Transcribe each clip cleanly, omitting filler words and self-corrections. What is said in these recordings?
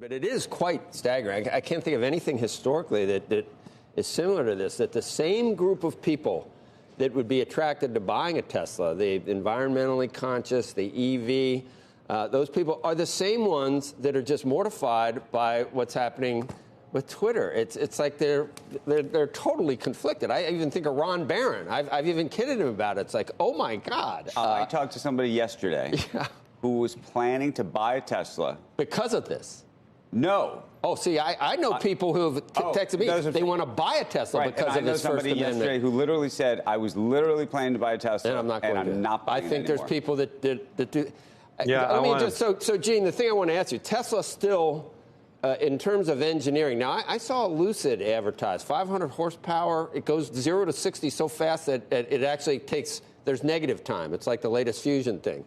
But it is quite staggering. I can't think of anything historically that is similar to this, that the same group of people that would be attracted to buying a Tesla, the environmentally conscious, the EV, those people are the same ones that are just mortified by what's happening with Twitter. It's like they're totally conflicted. I even think of Ron Barron. I've even kidded him about it. It's like, oh my God. I talked to somebody yesterday who was planning to buy a Tesla because of this. No. Oh, see, I know people who have texted me. They want to buy a Tesla because of this First Amendment. I know somebody yesterday who literally said, I was literally planning to buy a Tesla, and I'm not going to. I think there's people that do. Yeah, So, Gene, the thing I want to ask you, Tesla still, in terms of engineering, now I saw Lucid advertise 500 horsepower. It goes 0 to 60 so fast that it actually takes. There's negative time. It's like the latest fusion thing.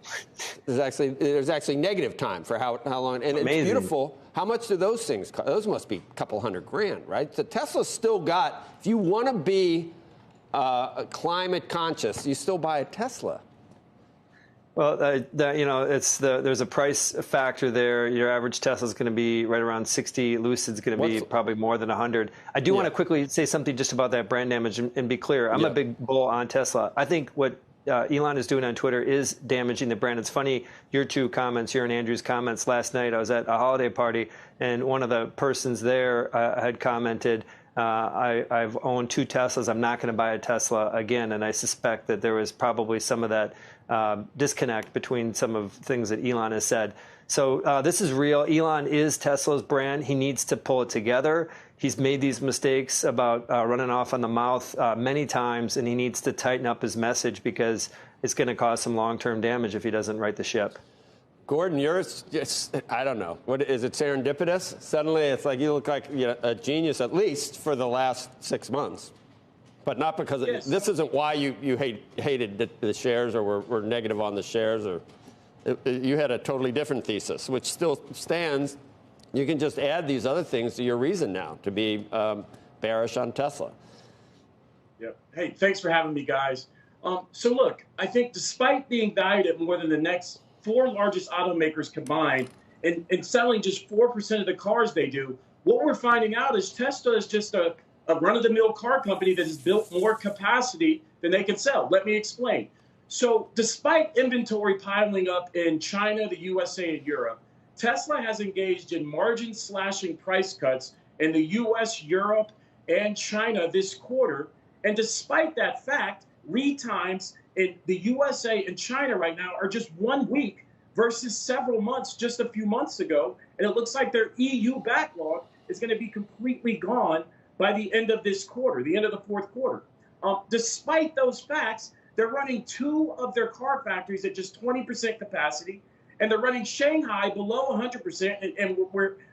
There's actually negative time for how long, and Amazing. It's beautiful. How much do those things cost? Those must be a couple $100,000, right? So Tesla's still got. If you want to be climate conscious, you still buy a Tesla. Well, there's a price factor there. Your average Tesla is going to be right around 60. Lucid's going to be probably more than 100. I do want to quickly say something just about that brand damage and be clear. I'm a big bull on Tesla. I think what Elon is doing on Twitter is damaging the brand. It's funny, your and Andrew's comments last night. I was at a holiday party, and one of the persons there had commented, I've owned 2 Teslas. I'm not going to buy a Tesla again. And I suspect that there was probably some of that disconnect between some of things that Elon has said. So this is real. Elon is Tesla's brand. He needs to pull it together. He's made these mistakes about running off on the mouth many times, and he needs to tighten up his message because it's going to cause some long-term damage if he doesn't right the ship. Gordon, yours, just, I don't know. What is it, serendipitous? Suddenly it's like you look like a genius, at least for the last 6 months. But not because this isn't why you hated the shares or were negative on the shares. Or you had a totally different thesis, which still stands. You can just add these other things to your reason now to be bearish on Tesla. Yeah. Hey, thanks for having me, guys. So look, I think despite being valued at more than the next 4 largest automakers combined and selling just 4% of the cars they do, what we're finding out is Tesla is just a run-of-the-mill car company that has built more capacity than they can sell. Let me explain. So despite inventory piling up in China, the USA, and Europe, Tesla has engaged in margin-slashing price cuts in the US, Europe, and China this quarter. And despite that fact, lead times in the USA and China right now are just 1 week versus several months just a few months ago. And it looks like their EU backlog is going to be completely gone by the end of this quarter, the end of the fourth quarter. Despite those facts, they're running 2 of their car factories at just 20% capacity, and they're running Shanghai below 100%. And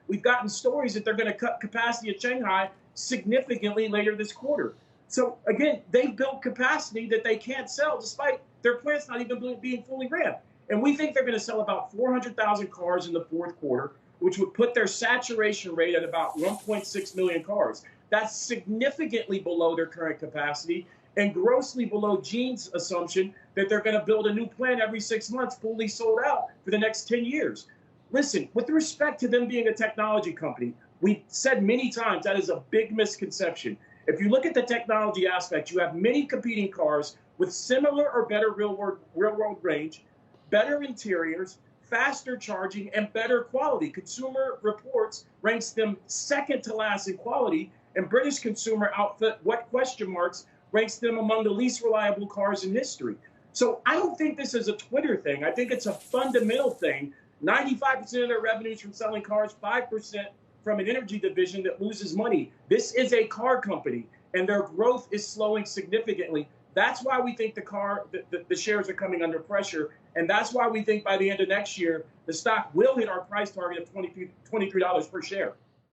we've gotten stories that they're going to cut capacity at Shanghai significantly later this quarter. So again, they've built capacity that they can't sell despite their plants not even being fully ramped. And we think they're going to sell about 400,000 cars in the fourth quarter, which would put their saturation rate at about 1.6 million cars. That's significantly below their current capacity and grossly below Gene's assumption that they're going to build a new plant every 6 months, fully sold out for the next 10 years. Listen, with respect to them being a technology company, we've said many times that is a big misconception. If you look at the technology aspect, you have many competing cars with similar or better real-world range, better interiors, faster charging, and better quality. Consumer Reports ranks them second to last in quality, and British consumer outfit What Question Marks ranks them among the least reliable cars in history. So I don't think this is a Twitter thing. I think it's a fundamental thing. 95% of their revenues from selling cars, 5% from an energy division that loses money. This is a car company, and their growth is slowing significantly. That's why we think the shares are coming under pressure, and that's why we think by the end of next year, the stock will hit our price target of $23 per share.